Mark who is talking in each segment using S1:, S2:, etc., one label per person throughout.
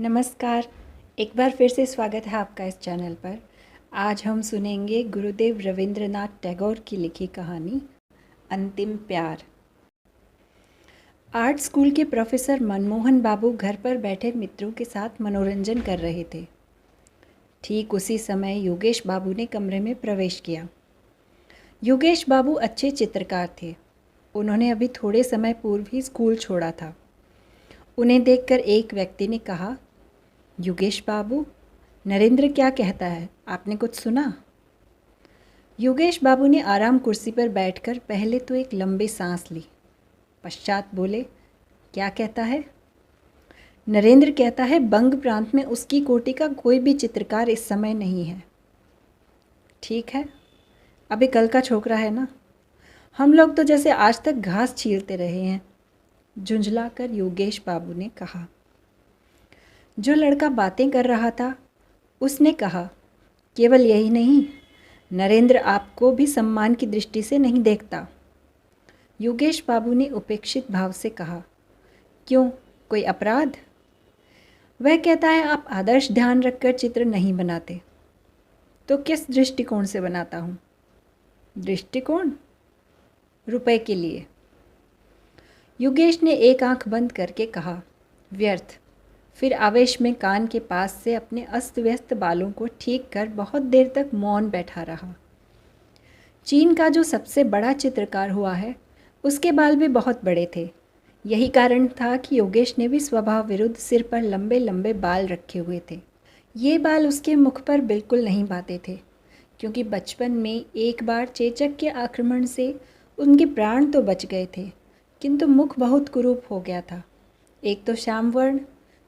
S1: नमस्कार। एक बार फिर से स्वागत है आपका इस चैनल पर। आज हम सुनेंगे गुरुदेव रवींद्रनाथ टैगोर की लिखी कहानी अंतिम प्यार। आर्ट स्कूल के प्रोफेसर मनमोहन बाबू घर पर बैठे मित्रों के साथ मनोरंजन कर रहे थे। ठीक उसी समय योगेश बाबू ने कमरे में प्रवेश किया। योगेश बाबू अच्छे चित्रकार थे। उन्होंने अभी थोड़े समय पूर्व ही स्कूल छोड़ा था। उन्हें देखकर एक व्यक्ति ने कहा, योगेश बाबू, नरेंद्र क्या कहता है, आपने कुछ सुना? योगेश बाबू ने आराम कुर्सी पर बैठकर पहले तो एक लंबी सांस ली, पश्चात बोले, क्या कहता है? नरेंद्र कहता है बंग प्रांत में उसकी कोटि का कोई भी चित्रकार इस समय नहीं है। ठीक है, अभी कल का छोकरा है ना, हम लोग तो जैसे आज तक घास छीलते रहे हैं, झुंझलाकर योगेश बाबू ने कहा। जो लड़का बातें कर रहा था उसने कहा, केवल यही नहीं, नरेंद्र आपको भी सम्मान की दृष्टि से नहीं देखता। योगेश बाबू ने उपेक्षित भाव से कहा, क्यों, कोई अपराध? वह कहता है आप आदर्श ध्यान रखकर चित्र नहीं बनाते। तो किस दृष्टिकोण से बनाता हूँ? दृष्टिकोण? रुपए के लिए। योगेश ने एक आंख बंद करके कहा, व्यर्थ। फिर आवेश में कान के पास से अपने अस्त व्यस्त बालों को ठीक कर बहुत देर तक मौन बैठा रहा। चीन का जो सबसे बड़ा चित्रकार हुआ है, उसके बाल भी बहुत बड़े थे। यही कारण था कि योगेश ने भी स्वभाव विरुद्ध सिर पर लंबे लंबे बाल रखे हुए थे। ये बाल उसके मुख पर बिल्कुल नहीं बाते थे, क्योंकि बचपन में एक बार चेचक के आक्रमण से उनके प्राण तो बच गए थे, किंतु मुख बहुत कुरूप हो गया था। एक तो श्याम वर्ण,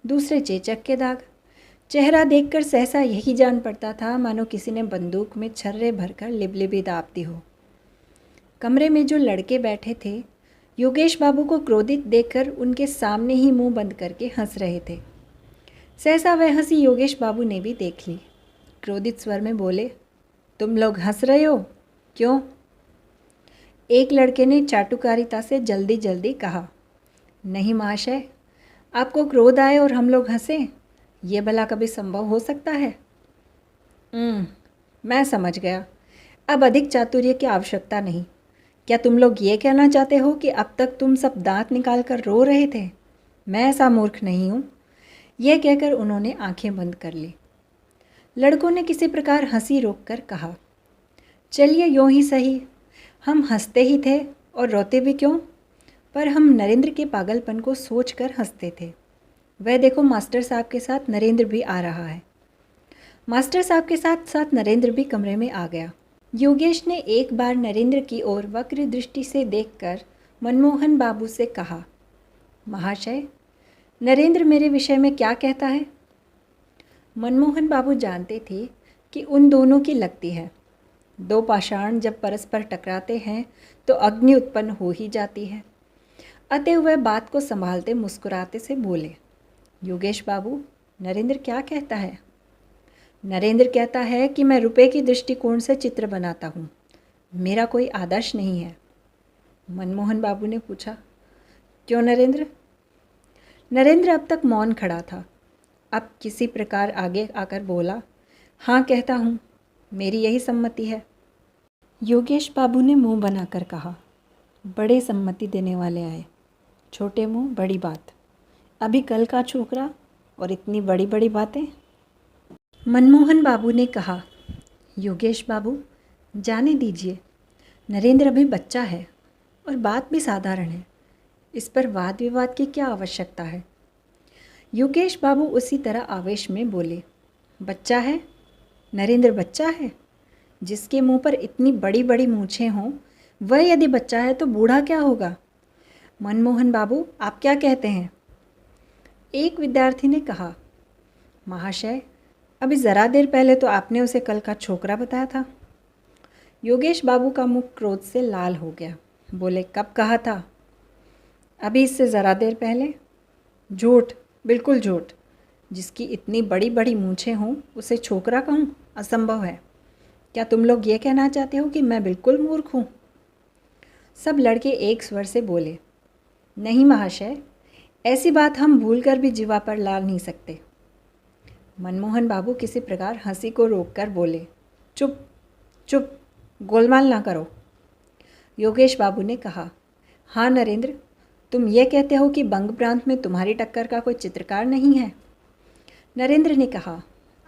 S1: दूसरे चेचक के दाग। चेहरा देखकर सहसा यही जान पड़ता था मानो किसी ने बंदूक में छर्रे भरकर लिबलिबी दाब दी हो। कमरे में जो लड़के बैठे थे, योगेश बाबू को क्रोधित देखकर उनके सामने ही मुंह बंद करके हंस रहे थे। सहसा वह हंसी योगेश बाबू ने भी देख ली। क्रोधित स्वर में बोले, तुम लोग हंस रहे हो, क्यों? एक लड़के ने चाटुकारिता से जल्दी जल्दी कहा, नहीं महाशय, आपको क्रोध आए और हम लोग हंसें, ये भला कभी संभव हो सकता है? मैं समझ गया। अब अधिक चातुर्य की आवश्यकता नहीं। क्या तुम लोग ये कहना चाहते हो कि अब तक तुम सब दांत निकाल कर रो रहे थे? मैं ऐसा मूर्ख नहीं हूँ। यह कहकर उन्होंने आंखें बंद कर ली। लड़कों ने किसी प्रकार हंसी रोककर कहा, चलिए यूँ ही सही, हम हंसते ही थे और रोते भी क्यों? पर हम नरेंद्र के पागलपन को सोचकर हंसते थे। वह देखो, मास्टर साहब के साथ नरेंद्र भी आ रहा है। मास्टर साहब के साथ साथ नरेंद्र भी कमरे में आ गया। योगेश ने एक बार नरेंद्र की ओर वक्र दृष्टि से देखकर मनमोहन बाबू से कहा, महाशय, नरेंद्र मेरे विषय में क्या कहता है? मनमोहन बाबू जानते थे कि उन दोनों की लगती है। दो पाषाण जब परस्पर टकराते हैं तो अग्नि उत्पन्न हो ही जाती है। अतः वह बात को संभालते मुस्कुराते से बोले, योगेश बाबू, नरेंद्र क्या कहता है? नरेंद्र कहता है कि मैं रुपए की दृष्टिकोण से चित्र बनाता हूँ, मेरा कोई आदर्श नहीं है। मनमोहन बाबू ने पूछा, क्यों नरेंद्र? नरेंद्र अब तक मौन खड़ा था। अब किसी प्रकार आगे आकर बोला, हाँ कहता हूँ, मेरी यही सम्मति है। योगेश बाबू ने मुंह बनाकर कहा, बड़े सम्मति देने वाले आए, छोटे मुंह बड़ी बात। अभी कल का छोकरा और इतनी बड़ी बड़ी बातें। मनमोहन बाबू ने कहा, योगेश बाबू, जाने दीजिए, नरेंद्र अभी बच्चा है और बात भी साधारण है, इस पर वाद विवाद की क्या आवश्यकता है? योगेश बाबू उसी तरह आवेश में बोले, बच्चा है? नरेंद्र बच्चा है? जिसके मुंह पर इतनी बड़ी बड़ी मूछें हों, वह यदि बच्चा है तो बूढ़ा क्या होगा? मनमोहन बाबू, आप क्या कहते हैं? एक विद्यार्थी ने कहा, महाशय, अभी ज़रा देर पहले तो आपने उसे कल का छोकरा बताया था। योगेश बाबू का मुख क्रोध से लाल हो गया। बोले, कब कहा था? अभी इससे ज़रा देर पहले। झूठ, बिल्कुल झूठ। जिसकी इतनी बड़ी बड़ी मूछें हों उसे छोकरा कहूँ? असंभव है। क्या तुम लोग ये कहना चाहते हो कि मैं बिल्कुल मूर्ख हूँ? सब लड़के एक स्वर से बोले, नहीं महाशय, ऐसी बात हम भूलकर भी जीवा पर ला नहीं सकते। मनमोहन बाबू किसी प्रकार हंसी को रोककर बोले, चुप चुप, गोलमाल ना करो। योगेश बाबू ने कहा, हाँ नरेंद्र, तुम ये कहते हो कि बंग प्रांत में तुम्हारी टक्कर का कोई चित्रकार नहीं है? नरेंद्र ने कहा,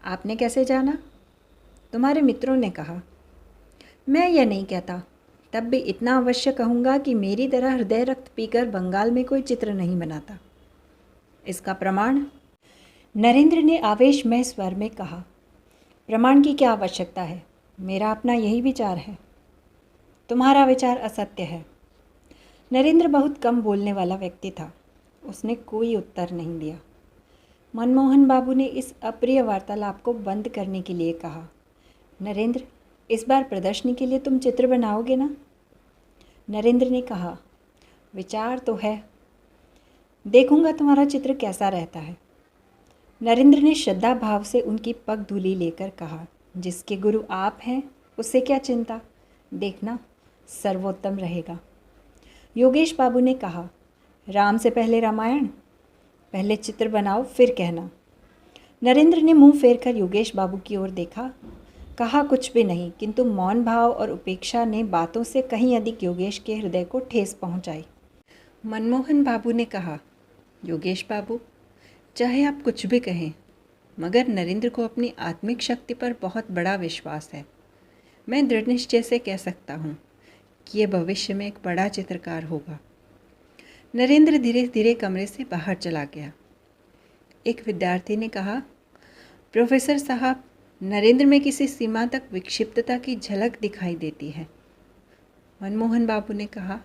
S1: आपने कैसे जाना? तुम्हारे मित्रों ने कहा। मैं यह नहीं कहता, तब भी इतना अवश्य कहूँगा कि मेरी तरह हृदय रक्त पीकर बंगाल में कोई चित्र नहीं बनाता। इसका प्रमाण? नरेंद्र ने आवेशमय स्वर में कहा, प्रमाण की क्या आवश्यकता है? मेरा अपना यही विचार है। तुम्हारा विचार असत्य है। नरेंद्र बहुत कम बोलने वाला व्यक्ति था। उसने कोई उत्तर नहीं दिया। मनमोहन बाबू ने इस अप्रिय वार्तालाप को बंद करने के लिए कहा, नरेंद्र, इस बार प्रदर्शनी के लिए तुम चित्र बनाओगे ना? नरेंद्र ने कहा, विचार तो है, देखूंगा तुम्हारा चित्र कैसा रहता है। नरेंद्र ने श्रद्धा भाव से उनकी पग धूली लेकर कहा, जिसके गुरु आप हैं उससे क्या चिंता, देखना सर्वोत्तम रहेगा। योगेश बाबू ने कहा, राम से पहले रामायण, पहले चित्र बनाओ फिर कहना। नरेंद्र ने मुंह फेरकर योगेश बाबू की ओर देखा, कहा कुछ भी नहीं, किंतु मौन भाव और उपेक्षा ने बातों से कहीं अधिक योगेश के हृदय को ठेस पहुंचाई। मनमोहन बाबू ने कहा, योगेश बाबू, चाहे आप कुछ भी कहें, मगर नरेंद्र को अपनी आत्मिक शक्ति पर बहुत बड़ा विश्वास है। मैं दृढ़ निश्चय से कह सकता हूँ कि ये भविष्य में एक बड़ा चित्रकार होगा। नरेंद्र धीरे धीरे कमरे से बाहर चला गया। एक विद्यार्थी ने कहा, प्रोफेसर साहब, नरेंद्र में किसी सीमा तक विक्षिप्तता की झलक दिखाई देती है। मनमोहन बाबू ने कहा,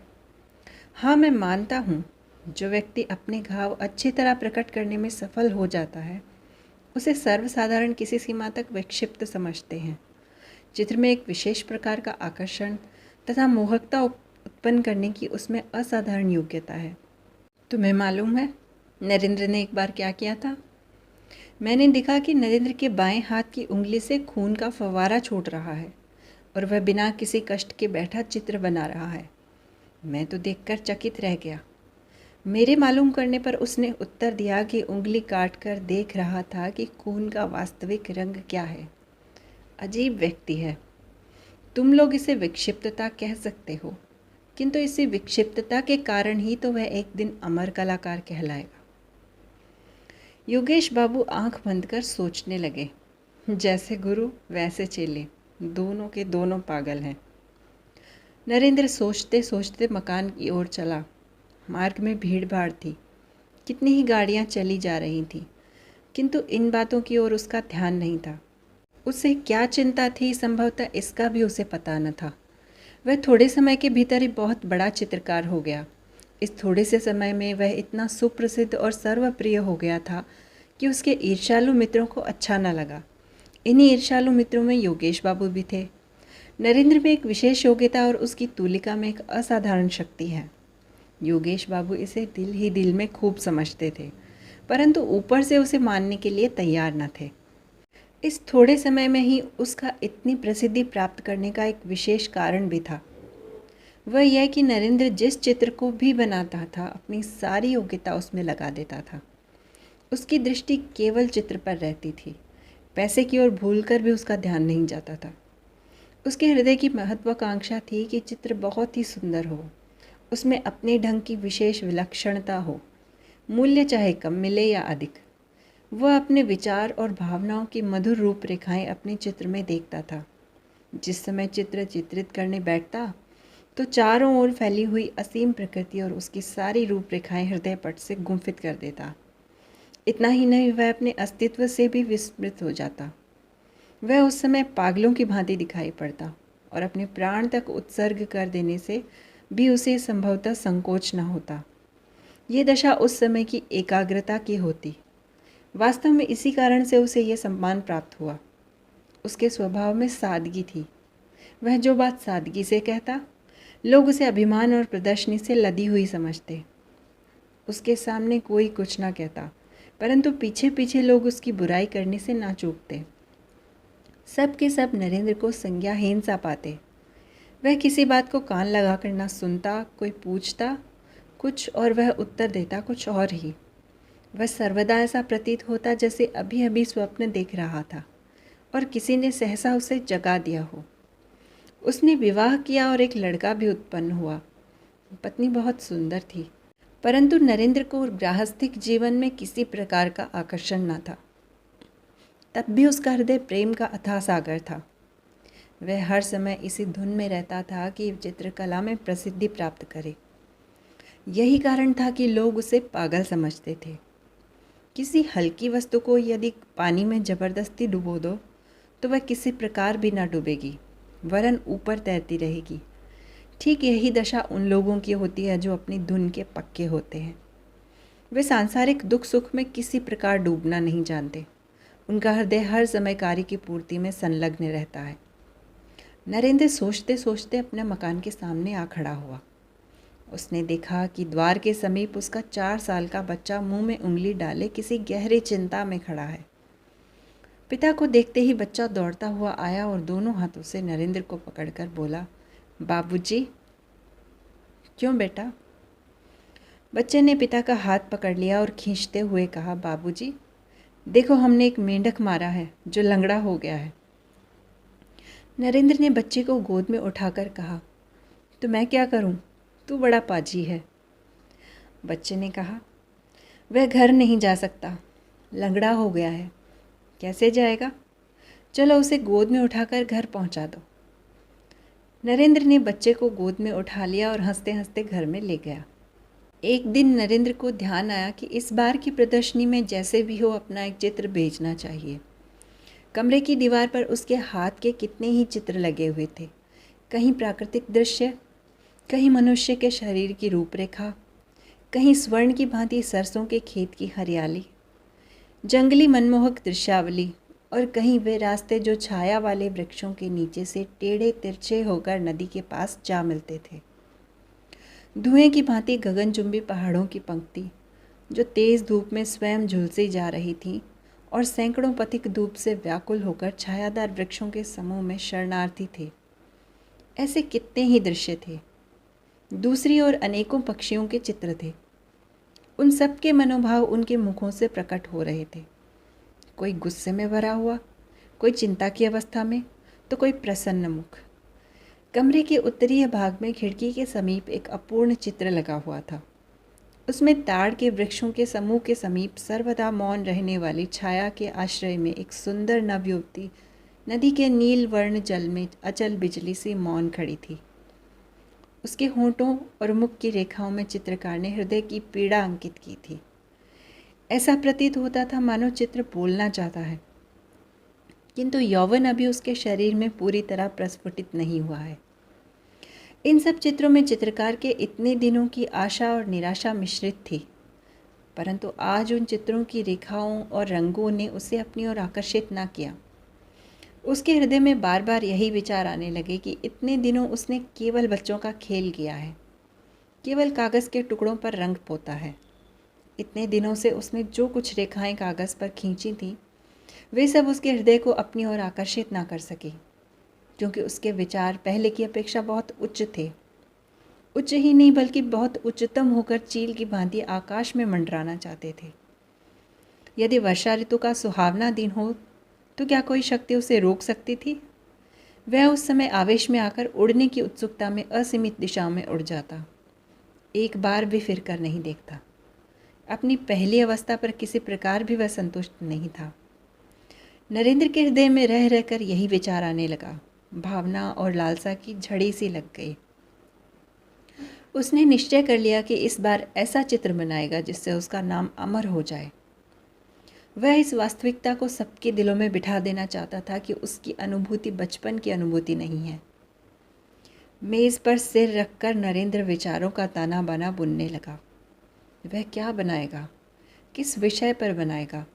S1: हाँ, मैं मानता हूँ, जो व्यक्ति अपने घाव अच्छी तरह प्रकट करने में सफल हो जाता है, उसे सर्वसाधारण किसी सीमा तक विक्षिप्त समझते हैं। चित्र में एक विशेष प्रकार का आकर्षण तथा मोहकता उत्पन्न करने की उसमें असाधारण योग्यता है। तुम्हें मालूम है नरेंद्र ने एक बार क्या किया था? मैंने देखा कि नरेंद्र के बाएं हाथ की उंगली से खून का फव्वारा छूट रहा है और वह बिना किसी कष्ट के बैठा चित्र बना रहा है। मैं तो देखकर चकित रह गया। मेरे मालूम करने पर उसने उत्तर दिया कि उंगली काटकर देख रहा था कि खून का वास्तविक रंग क्या है। अजीब व्यक्ति है। तुम लोग इसे विक्षिप्तता कह सकते हो, किंतु इसी विक्षिप्तता के कारण ही तो वह एक दिन अमर कलाकार कहलाएगा। योगेश बाबू आंख बंद कर सोचने लगे। जैसे गुरु वैसे चेले, दोनों के दोनों पागल हैं। नरेंद्र सोचते सोचते मकान की ओर चला। मार्ग में भीड़ भाड़ थी, कितनी ही गाड़ियां चली जा रही थीं, किंतु इन बातों की ओर उसका ध्यान नहीं था। उसे क्या चिंता थी, संभवतः इसका भी उसे पता न था। वह थोड़े समय के भीतर ही बहुत बड़ा चित्रकार हो गया। इस थोड़े से समय में वह इतना सुप्रसिद्ध और सर्वप्रिय हो गया था कि उसके ईर्ष्यालु मित्रों को अच्छा न लगा। इन्हीं ईर्ष्यालु मित्रों में योगेश बाबू भी थे। नरेंद्र में एक विशेष योग्यता और उसकी तूलिका में एक असाधारण शक्ति है। योगेश बाबू इसे दिल ही दिल में खूब समझते थे, परंतु ऊपर से उसे मानने के लिए तैयार न थे। इस थोड़े समय में ही उसका इतनी प्रसिद्धि प्राप्त करने का एक विशेष कारण भी था। वह यह कि नरेंद्र जिस चित्र को भी बनाता था, अपनी सारी योग्यता उसमें लगा देता था। उसकी दृष्टि केवल चित्र पर रहती थी। पैसे की ओर भूलकर भी उसका ध्यान नहीं जाता था। उसके हृदय की महत्वाकांक्षा थी कि चित्र बहुत ही सुंदर हो, उसमें अपने ढंग की विशेष विलक्षणता हो, मूल्य चाहे कम मिले या अधिक। वह अपने विचार और भावनाओं की मधुर रूपरेखाएं अपने चित्र में देखता था। जिस समय चित्र चित्रित करने बैठता तो चारों ओर फैली हुई असीम प्रकृति और उसकी सारी रूपरेखाएं हृदय पट से गुंफित कर देता। इतना ही नहीं, वह अपने अस्तित्व से भी विस्मृत हो जाता। वह उस समय पागलों की भांति दिखाई पड़ता और अपने प्राण तक उत्सर्ग कर देने से भी उसे संभवतः संकोच न होता। ये दशा उस समय की एकाग्रता की होती। वास्तव में इसी कारण से उसे यह सम्मान प्राप्त हुआ। उसके स्वभाव में सादगी थी। वह जो बात सादगी से कहता, लोग उसे अभिमान और प्रदर्शनी से लदी हुई समझते। उसके सामने कोई कुछ ना कहता, परंतु पीछे पीछे लोग उसकी बुराई करने से ना चूकते। सब के सब नरेंद्र को संज्ञाहीन सा पाते। वह किसी बात को कान लगाकर ना सुनता। कोई पूछता कुछ और वह उत्तर देता कुछ और ही। वह सर्वदा ऐसा प्रतीत होता जैसे अभी अभी स्वप्न देख रहा था और किसी ने सहसा उसे जगा दिया हो। उसने विवाह किया और एक लड़का भी उत्पन्न हुआ। पत्नी बहुत सुंदर थी, परंतु नरेंद्र को गृहस्थिक जीवन में किसी प्रकार का आकर्षण न था। तब भी उसका हृदय प्रेम का अथाह सागर था। वह हर समय इसी धुन में रहता था कि चित्रकला में प्रसिद्धि प्राप्त करे। यही कारण था कि लोग उसे पागल समझते थे। किसी हल्की वस्तु को यदि पानी में जबरदस्ती डुबो दो तो वह किसी प्रकार भी ना डूबेगी, वरन ऊपर तैरती रहेगी। ठीक यही दशा उन लोगों की होती है जो अपनी धुन के पक्के होते हैं। वे सांसारिक दुख सुख में किसी प्रकार डूबना नहीं जानते। उनका हृदय हर समय कार्य की पूर्ति में संलग्न रहता है। नरेंद्र सोचते सोचते अपने मकान के सामने आ खड़ा हुआ। उसने देखा कि द्वार के समीप उसका 4 साल का बच्चा मुंह में उंगली डाले किसी गहरी चिंता में खड़ा है। पिता को देखते ही बच्चा दौड़ता हुआ आया और दोनों हाथों से नरेंद्र को पकड़कर बोला, बाबूजी। क्यों बेटा? बच्चे ने पिता का हाथ पकड़ लिया और खींचते हुए कहा, बाबूजी, देखो हमने एक मेंढक मारा है जो लंगड़ा हो गया है। नरेंद्र ने बच्चे को गोद में उठाकर कहा, तो मैं क्या करूं? तू बड़ा पाजी है। बच्चे ने कहा, वह घर नहीं जा सकता, लंगड़ा हो गया है। कैसे जाएगा? चलो उसे गोद में उठाकर घर पहुंचा दो। नरेंद्र ने बच्चे को गोद में उठा लिया और हंसते हंसते घर में ले गया। एक दिन नरेंद्र को ध्यान आया कि इस बार की प्रदर्शनी में जैसे भी हो अपना एक चित्र भेजना चाहिए। कमरे की दीवार पर उसके हाथ के कितने ही चित्र लगे हुए थे। कहीं प्राकृतिक दृश्य, कहीं मनुष्य के शरीर की रूपरेखा, कहीं स्वर्ण की भांति सरसों के खेत की हरियाली, जंगली मनमोहक दृश्यावली, और कहीं वे रास्ते जो छाया वाले वृक्षों के नीचे से टेढ़े तिरछे होकर नदी के पास जा मिलते थे। धुएं की भांति गगनचुंबी पहाड़ों की पंक्ति जो तेज़ धूप में स्वयं झुलसी जा रही थी और सैकड़ों पथिक धूप से व्याकुल होकर छायादार वृक्षों के समूह में शरणार्थी थे। ऐसे कितने ही दृश्य थे। दूसरी ओर अनेकों पक्षियों के चित्र थे। उन सब के मनोभाव उनके मुखों से प्रकट हो रहे थे। कोई गुस्से में भरा हुआ, कोई चिंता की अवस्था में, तो कोई प्रसन्न मुख। कमरे के उत्तरीय भाग में खिड़की के समीप एक अपूर्ण चित्र लगा हुआ था। उसमें ताड़ के वृक्षों के समूह के समीप सर्वदा मौन रहने वाली छाया के आश्रय में एक सुंदर नवयुवती नदी के नील वर्ण जल में अचल बिजली सी मौन खड़ी थी। उसके होंठों और मुख की रेखाओं में चित्रकार ने हृदय की पीड़ा अंकित की थी। ऐसा प्रतीत होता था मानो चित्र बोलना चाहता है, किंतु यौवन अभी उसके शरीर में पूरी तरह प्रस्फुटित नहीं हुआ है। इन सब चित्रों में चित्रकार के इतने दिनों की आशा और निराशा मिश्रित थी, परंतु आज उन चित्रों की रेखाओं और रंगों ने उसे अपनी ओर आकर्षित न किया। उसके हृदय में बार बार यही विचार आने लगे कि इतने दिनों उसने केवल बच्चों का खेल किया है, केवल कागज़ के टुकड़ों पर रंग पोता है। इतने दिनों से उसने जो कुछ रेखाएं कागज़ पर खींची थीं, वे सब उसके हृदय को अपनी ओर आकर्षित ना कर सकी, क्योंकि उसके विचार पहले की अपेक्षा बहुत उच्च थे। उच्च ही नहीं बल्कि बहुत उच्चतम होकर चील की भांति आकाश में मंडराना चाहते थे। यदि वर्षा ऋतु का सुहावना दिन हो तो क्या कोई शक्ति उसे रोक सकती थी? वह उस समय आवेश में आकर उड़ने की उत्सुकता में असीमित दिशाओं में उड़ जाता, एक बार भी फिर कर नहीं देखता। अपनी पहली अवस्था पर किसी प्रकार भी वह संतुष्ट नहीं था। नरेंद्र के हृदय में रह रहकर यही विचार आने लगा। भावना और लालसा की झड़ी सी लग गई। उसने निश्चय कर लिया कि इस बार ऐसा चित्र बनाएगा जिससे उसका नाम अमर हो जाए। वह इस वास्तविकता को सबके दिलों में बिठा देना चाहता था कि उसकी अनुभूति बचपन की अनुभूति नहीं है। मेज़ पर सिर रखकर नरेंद्र विचारों का ताना बाना बुनने लगा। वह क्या बनाएगा? किस विषय पर बनाएगा?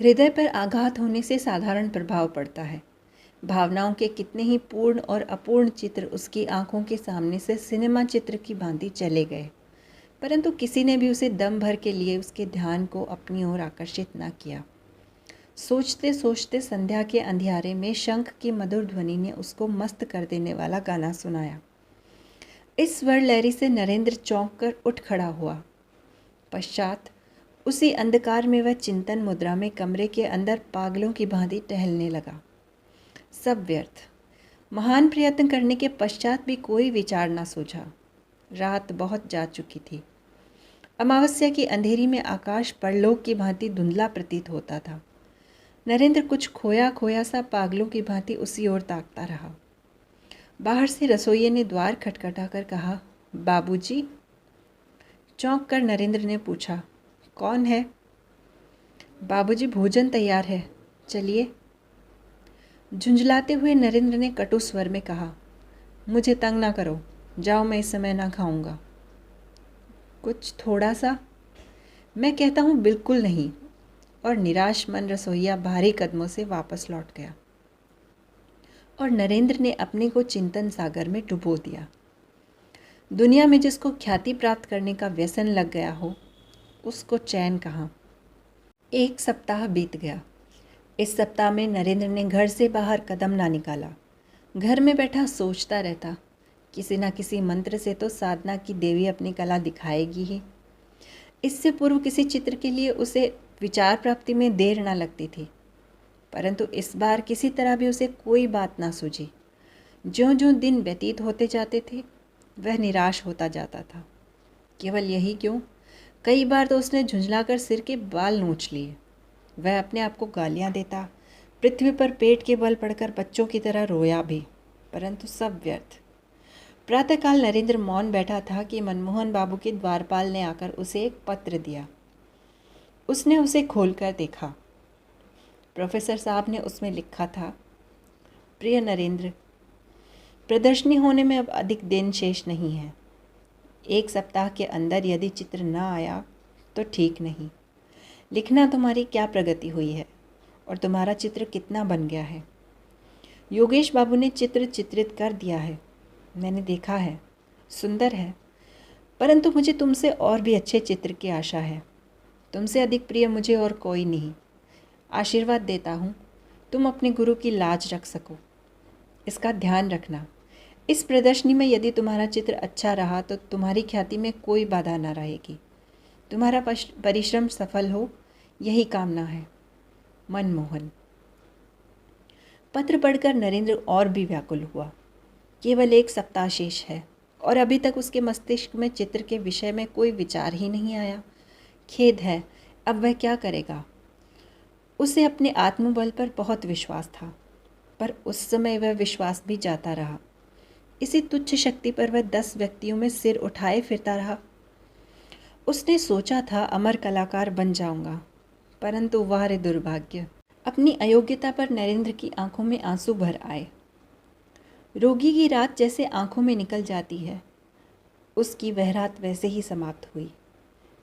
S1: हृदय पर आघात होने से साधारण प्रभाव पड़ता है। भावनाओं के कितने ही पूर्ण और अपूर्ण चित्र उसकी आंखों के सामने से सिनेमा चित्र की भांति चले गए, परंतु किसी ने भी उसे दम भर के लिए उसके ध्यान को अपनी ओर आकर्षित न किया। सोचते सोचते संध्या के अंधियारे में शंख की मधुर ध्वनि ने उसको मस्त कर देने वाला गाना सुनाया। इस स्वर लहरी से नरेंद्र चौंक कर उठ खड़ा हुआ। पश्चात उसी अंधकार में वह चिंतन मुद्रा में कमरे के अंदर पागलों की भांति टहलने लगा। सब व्यर्थ। महान प्रयत्न करने के पश्चात भी कोई विचार न सूझा। रात बहुत जा चुकी थी। अमावस्या की अंधेरी में आकाश परलोक की भांति धुंधला प्रतीत होता था। नरेंद्र कुछ खोया खोया सा पागलों की भांति उसी ओर ताकता रहा। बाहर से रसोइये ने द्वार खटखटाकर कहा, बाबूजी। चौंक कर नरेंद्र ने पूछा, कौन है? बाबूजी, भोजन तैयार है, चलिए। झुंझलाते हुए नरेंद्र ने कटु स्वर में कहा, मुझे तंग ना करो, जाओ, मैं इस समय ना खाऊंगा। कुछ थोड़ा सा? मैं कहता हूँ बिल्कुल नहीं। और निराश मन रसोइया भारी कदमों से वापस लौट गया और नरेंद्र ने अपने को चिंतन सागर में डुबो दिया। दुनिया में जिसको ख्याति प्राप्त करने का व्यसन लग गया हो, उसको चैन कहाँ। 1 सप्ताह बीत गया। इस सप्ताह में नरेंद्र ने घर से बाहर कदम ना निकाला। घर में बैठा सोचता रहता, किसी न किसी मंत्र से तो साधना की देवी अपनी कला दिखाएगी ही। इससे पूर्व किसी चित्र के लिए उसे विचार प्राप्ति में देर ना लगती थी, परंतु इस बार किसी तरह भी उसे कोई बात ना सूझी। ज्यों-ज्यों दिन व्यतीत होते जाते थे, वह निराश होता जाता था। केवल यही क्यों, कई बार तो उसने झुंझलाकर सिर के बाल नोच लिए। वह अपने आप को गालियाँ देता, पृथ्वी पर पेट के बल पड़कर बच्चों की तरह रोया भी, परंतु सब व्यर्थ। प्रातःकाल नरेंद्र मौन बैठा था कि मनमोहन बाबू के द्वारपाल ने आकर उसे एक पत्र दिया। उसने उसे खोलकर देखा। प्रोफेसर साहब ने उसमें लिखा था, प्रिय नरेंद्र, प्रदर्शनी होने में अब अधिक दिन शेष नहीं है। 1 सप्ताह के अंदर यदि चित्र न आया तो ठीक नहीं। लिखना तुम्हारी क्या प्रगति हुई है और तुम्हारा चित्र कितना बन गया है। योगेश बाबू ने चित्र चित्रित कर दिया है, मैंने देखा है, सुंदर है, परंतु मुझे तुमसे और भी अच्छे चित्र की आशा है। तुमसे अधिक प्रिय मुझे और कोई नहीं। आशीर्वाद देता हूँ, तुम अपने गुरु की लाज रख सको। इसका ध्यान रखना, इस प्रदर्शनी में यदि तुम्हारा चित्र अच्छा रहा तो तुम्हारी ख्याति में कोई बाधा न रहेगी। तुम्हारा परिश्रम सफल हो, यही कामना है। मनमोहन। पत्र पढ़कर नरेंद्र और भी व्याकुल हुआ। केवल 1 सप्ताह शेष है और अभी तक उसके मस्तिष्क में चित्र के विषय में कोई विचार ही नहीं आया। खेद है, अब वह क्या करेगा। उसे अपने आत्मबल पर बहुत विश्वास था, पर उस समय वह विश्वास भी जाता रहा। इसी तुच्छ शक्ति पर वह 10 व्यक्तियों में सिर उठाए फिरता रहा। उसने सोचा था अमर कलाकार बन जाऊंगा, परंतु वाह रे दुर्भाग्य। अपनी अयोग्यता पर नरेंद्र की आंखों में आंसू भर आए। रोगी की रात जैसे आंखों में निकल जाती है, उसकी वह रात वैसे ही समाप्त हुई।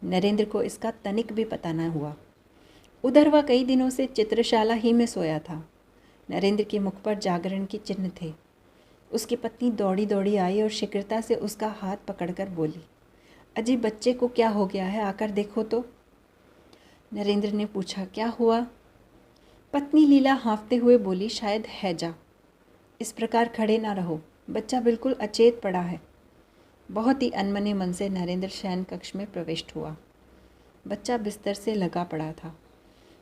S1: नरेंद्र को इसका तनिक भी पता न हुआ। उधर वह कई दिनों से चित्रशाला ही में सोया था। नरेंद्र के मुख पर जागरण के चिन्ह थे। उसकी पत्नी दौड़ी दौड़ी आई और शीघ्रता से उसका हाथ पकड़कर बोली, अजी, बच्चे को क्या हो गया है, आकर देखो तो। नरेंद्र ने पूछा, क्या हुआ? पत्नी लीला हाँफते हुए बोली, शायद हैजा। इस प्रकार खड़े ना रहो, बच्चा बिल्कुल अचेत पड़ा है। बहुत ही अनमने मन से नरेंद्र शयन कक्ष में प्रविष्ट हुआ। बच्चा बिस्तर से लगा पड़ा था।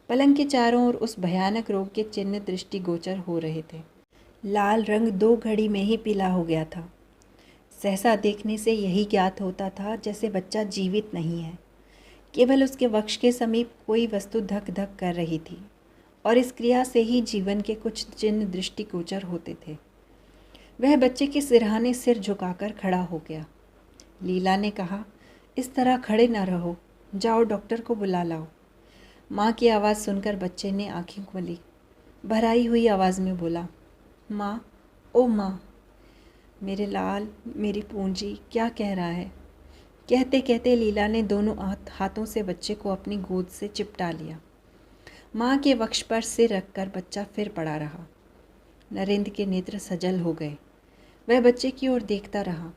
S1: पलंग के चारों ओर उस भयानक रोग के चिन्ह दृष्टिगोचर हो रहे थे। लाल रंग 2 घड़ी में ही पीला हो गया था। सहसा देखने से यही ज्ञात होता था जैसे बच्चा जीवित नहीं है। केवल उसके वक्ष के समीप कोई वस्तु धक धक कर रही थी और इस क्रिया से ही जीवन के कुछ चिन्ह दृष्टिगोचर होते थे। वह बच्चे के सिरहाने सिर झुकाकर खड़ा हो गया। लीला ने कहा, इस तरह खड़े न रहो, जाओ डॉक्टर को बुला लाओ। माँ की आवाज़ सुनकर बच्चे ने आंखें खोली। भराई हुई आवाज़ में बोला, माँ, ओ माँ। मेरे लाल, मेरी पूंजी, क्या कह रहा है? कहते कहते लीला ने दोनों हाथों से बच्चे को अपनी गोद से चिपटा लिया। माँ के वक्ष पर सिर रखकर बच्चा फिर पड़ा रहा। नरेंद्र के नेत्र सजल हो गए। वह बच्चे की ओर देखता रहा।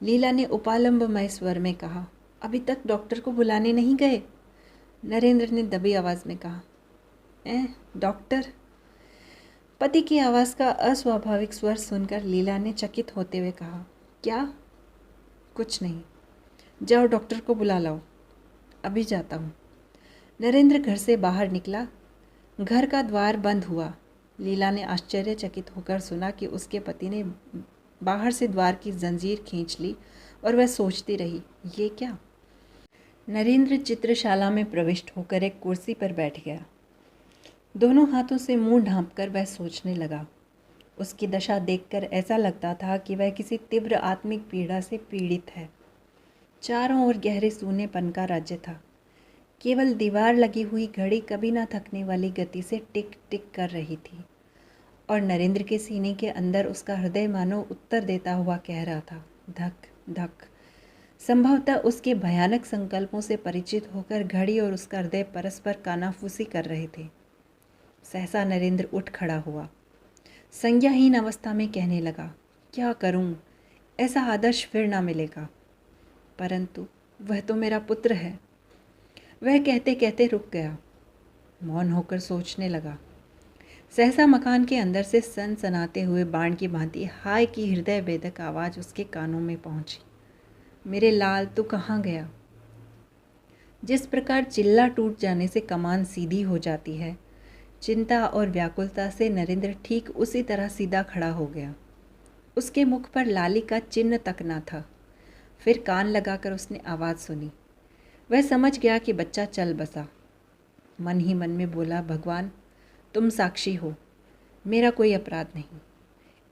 S1: लीला ने उपालंबमय स्वर में कहा, अभी तक डॉक्टर को बुलाने नहीं गए? नरेंद्र ने दबी आवाज़ में कहा, डॉक्टर? पति की आवाज़ का अस्वाभाविक स्वर सुनकर लीला ने चकित होते हुए कहा, क्या? कुछ नहीं, जाओ डॉक्टर को बुला लाओ। अभी जाता हूँ। नरेंद्र घर से बाहर निकला। घर का द्वार बंद हुआ। लीला ने आश्चर्यचकित होकर सुना कि उसके पति ने बाहर से द्वार की जंजीर खींच ली और वह सोचती रही, ये क्या? नरेंद्र चित्रशाला में प्रविष्ट होकर एक कुर्सी पर बैठ गया। दोनों हाथों से मुंह ढांपकर वह सोचने लगा। उसकी दशा देखकर ऐसा लगता था कि वह किसी तीव्र आत्मिक पीड़ा से पीड़ित है। चारों ओर गहरे सूनेपन का राज्य था। केवल दीवार लगी हुई घड़ी कभी न थकने वाली गति से टिक टिक कर रही थी और नरेंद्र के सीने के अंदर उसका हृदय मानो उत्तर देता हुआ कह रहा था, धक धक। संभवतः उसके भयानक संकल्पों से परिचित होकर घड़ी और उसका हृदय परस्पर कानाफूसी कर रहे थे। सहसा नरेंद्र उठ खड़ा हुआ। संज्ञाहीन अवस्था में कहने लगा, क्या करूं? ऐसा आदर्श फिर ना मिलेगा। परंतु वह तो मेरा पुत्र है। वह कहते कहते रुक गया। मौन होकर सोचने लगा। सहसा मकान के अंदर से सनसनाते हुए बाण की भांति हाय की हृदय भेदक आवाज़ उसके कानों में पहुंची, मेरे लाल तू कहाँ गया? जिस प्रकार चिल्ला टूट जाने से कमान सीधी हो जाती है, चिंता और व्याकुलता से नरेंद्र ठीक उसी तरह सीधा खड़ा हो गया। उसके मुख पर लाली का चिन्ह तक ना था। फिर कान लगाकर उसने आवाज़ सुनी। वह समझ गया कि बच्चा चल बसा। मन ही मन में बोला, भगवान तुम साक्षी हो, मेरा कोई अपराध नहीं।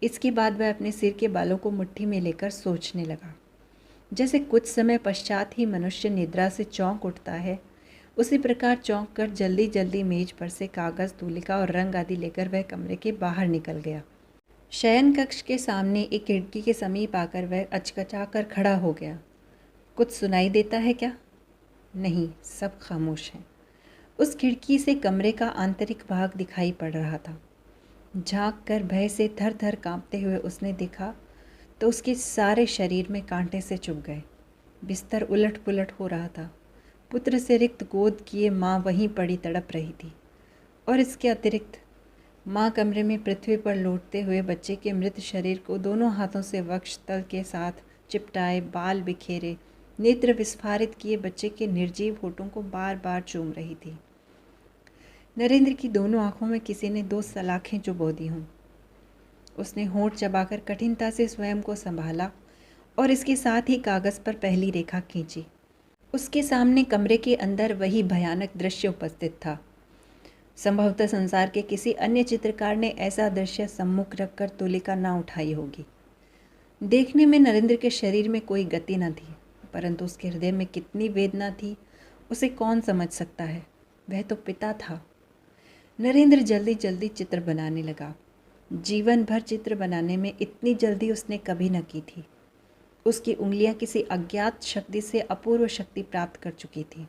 S1: इसके बाद वह अपने सिर के बालों को मुट्ठी में लेकर सोचने लगा। जैसे कुछ समय पश्चात ही मनुष्य निद्रा से चौंक उठता है, उसी प्रकार चौंक कर जल्दी जल्दी मेज पर से कागज़, तूलिका और रंग आदि लेकर वह कमरे के बाहर निकल गया। शयन कक्ष के सामने एक खिड़की के समीप आकर वह अचकचा कर खड़ा हो गया। कुछ सुनाई देता है क्या? नहीं, सब खामोश है। उस खिड़की से कमरे का आंतरिक भाग दिखाई पड़ रहा था। झांक कर भय से थर थर काँपते हुए उसने देखा तो उसके सारे शरीर में कांटे से चुभ गए। बिस्तर उलट पुलट हो रहा था। पुत्र से रिक्त गोद किए माँ वहीं पड़ी तड़प रही थी और इसके अतिरिक्त माँ कमरे में पृथ्वी पर लौटते हुए बच्चे के मृत शरीर को दोनों हाथों से वक्ष तल के साथ चिपटाए, बाल बिखेरे, नेत्र विस्फारित किए बच्चे के निर्जीव होठों को बार बार चूम रही थी। नरेंद्र की दोनों आंखों में किसी ने 2 सलाखें चुभो दी हों। उसने होंठ चबाकर कठिनता से स्वयं को संभाला और इसके साथ ही कागज़ पर पहली रेखा खींची। उसके सामने कमरे के अंदर वही भयानक दृश्य उपस्थित था। संभवतः संसार के किसी अन्य चित्रकार ने ऐसा दृश्य सम्मुख रखकर तूलिका ना उठाई होगी। देखने में नरेंद्र के शरीर में कोई गति न थी, परंतु उसके हृदय में कितनी वेदना थी उसे कौन समझ सकता है। वह तो पिता था। नरेंद्र जल्दी जल्दी चित्र बनाने लगा। जीवन भर चित्र बनाने में इतनी जल्दी उसने कभी न की थी। उसकी उंगलियां किसी अज्ञात शक्ति से अपूर्व शक्ति प्राप्त कर चुकी थी।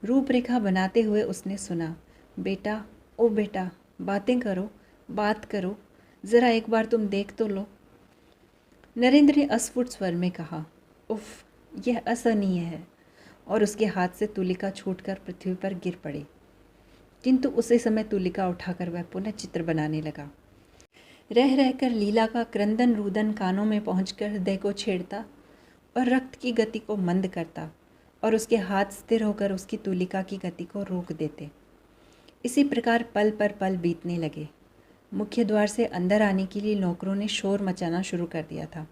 S1: रूपरेखा बनाते हुए उसने सुना, बेटा, ओ बेटा, बातें करो, बात करो, ज़रा एक बार तुम देख तो लो। नरेंद्र ने अस्फुट स्वर में कहा, उफ, यह असहनीय है, और उसके हाथ से तूलिका छूटकर पृथ्वी पर गिर पड़ी। किंतु उसी समय तूलिका उठाकर वह पुनः चित्र बनाने लगा। रह रहकर लीला का क्रंदन रुदन कानों में पहुंचकर हृदय को छेड़ता और रक्त की गति को मंद करता और उसके हाथ स्थिर होकर उसकी तूलिका की गति को रोक देते। इसी प्रकार पल पर पल बीतने लगे। मुख्य द्वार से अंदर आने के लिए नौकरों ने शोर मचाना शुरू कर दिया था,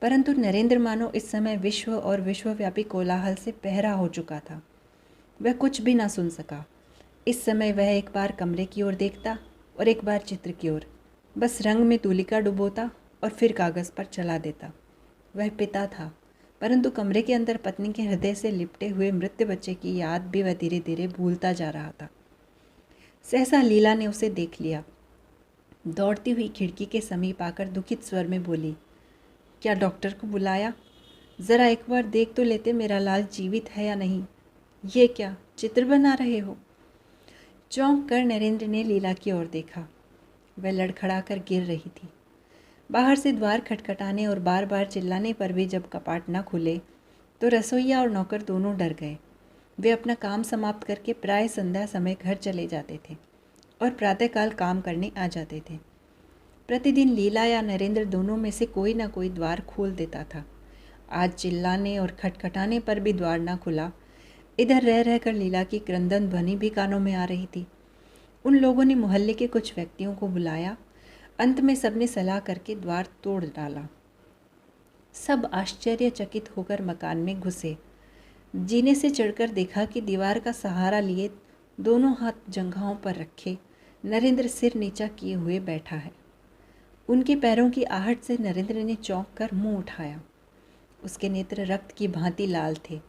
S1: परंतु नरेंद्र मानो इस समय विश्व और विश्वव्यापी कोलाहल से पहरा हो चुका था। वह कुछ भी ना सुन सका। इस समय वह एक बार कमरे की ओर देखता और एक बार चित्र की ओर, बस रंग में तूलिका डुबोता और फिर कागज़ पर चला देता। वह पिता था, परंतु कमरे के अंदर पत्नी के हृदय से लिपटे हुए मृत बच्चे की याद भी वह धीरे धीरे भूलता जा रहा था। सहसा लीला ने उसे देख लिया। दौड़ती हुई खिड़की के समीप आकर दुखित स्वर में बोली, क्या डॉक्टर को बुलाया? ज़रा एक बार देख तो लेते मेरा लाल जीवित है या नहीं। ये क्या चित्र बना रहे हो? चौंक कर नरेंद्र ने लीला की ओर देखा। वह लड़खड़ा कर गिर रही थी। बाहर से द्वार खटखटाने और बार बार चिल्लाने पर भी जब कपाट न खुले तो रसोइया और नौकर दोनों डर गए। वे अपना काम समाप्त करके प्राय संध्या समय घर चले जाते थे और प्रातःकाल काम करने आ जाते थे। प्रतिदिन लीला या नरेंद्र दोनों में से कोई ना कोई द्वार खोल देता था। आज चिल्लाने और खटखटाने पर भी द्वार न खुला। इधर रह रहकर लीला की क्रंदन ध्वनि भी कानों में आ रही थी। उन लोगों ने मोहल्ले के कुछ व्यक्तियों को बुलाया। अंत में सबने सलाह करके द्वार तोड़ डाला। सब आश्चर्यचकित होकर मकान में घुसे। जीने से चढ़कर देखा कि दीवार का सहारा लिए दोनों हाथ जंघाओं पर रखे नरेंद्र सिर नीचा किए हुए बैठा है। उनके पैरों की आहट से नरेंद्र ने चौंक कर मुंह उठाया। उसके नेत्र रक्त की भांति लाल थे।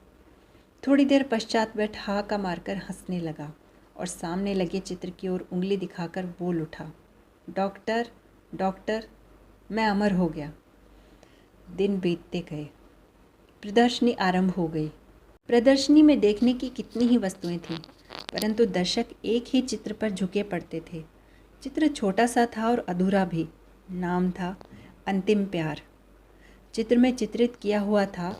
S1: थोड़ी देर पश्चात वह ठहाका मारकर हंसने लगा और सामने लगे चित्र की ओर उंगली दिखाकर बोल उठा, डॉक्टर, डॉक्टर, मैं अमर हो गया। दिन बीतते गए। प्रदर्शनी आरंभ हो गई। प्रदर्शनी में देखने की कितनी ही वस्तुएं थीं, परंतु दर्शक एक ही चित्र पर झुके पड़ते थे। चित्र छोटा सा था और अधूरा भी। नाम था अंतिम प्यार। चित्र में चित्रित किया हुआ था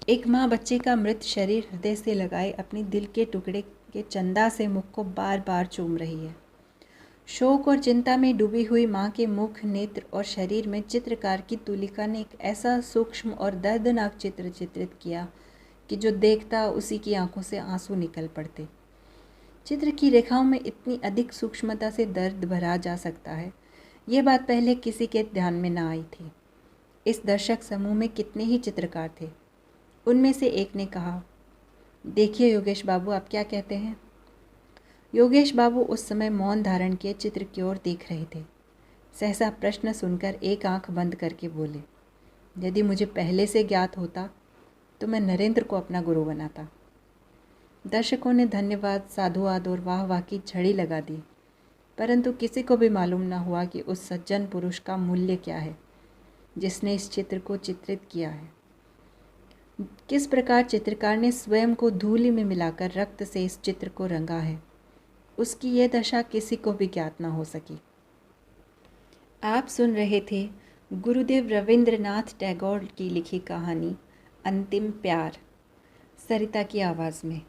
S1: एक माँ बच्चे का मृत शरीर हृदय से लगाए अपनी दिल के टुकड़े के चंदा से मुख को बार बार चूम रही है। शोक और चिंता में डूबी हुई माँ के मुख, नेत्र और शरीर में चित्रकार की तुलिका ने एक ऐसा सूक्ष्म और दर्दनाक चित्र चित्रित किया कि जो देखता उसी की आंखों से आंसू निकल पड़ते। चित्र की रेखाओं में इतनी अधिक सूक्ष्मता से दर्द भरा जा सकता है, ये बात पहले किसी के ध्यान में न आई थी। इस दर्शक समूह में कितने ही चित्रकार थे। उनमें से एक ने कहा, देखिए योगेश बाबू, आप क्या कहते हैं? योगेश बाबू उस समय मौन धारण किए चित्र की ओर देख रहे थे। सहसा प्रश्न सुनकर एक आंख बंद करके बोले, यदि मुझे पहले से ज्ञात होता तो मैं नरेंद्र को अपना गुरु बनाता। दर्शकों ने धन्यवाद, साधुवाद और वाह वाह की झड़ी लगा दी, परंतु किसी को भी मालूम न हुआ कि उस सज्जन पुरुष का मूल्य क्या है जिसने इस चित्र को चित्रित किया है। किस प्रकार चित्रकार ने स्वयं को धूलि में मिलाकर रक्त से इस चित्र को रंगा है, उसकी यह दशा किसी को भी ज्ञात न हो सकी। आप सुन रहे थे गुरुदेव रविंद्रनाथ टैगोर की लिखी कहानी अंतिम प्यार, सरिता की आवाज़ में।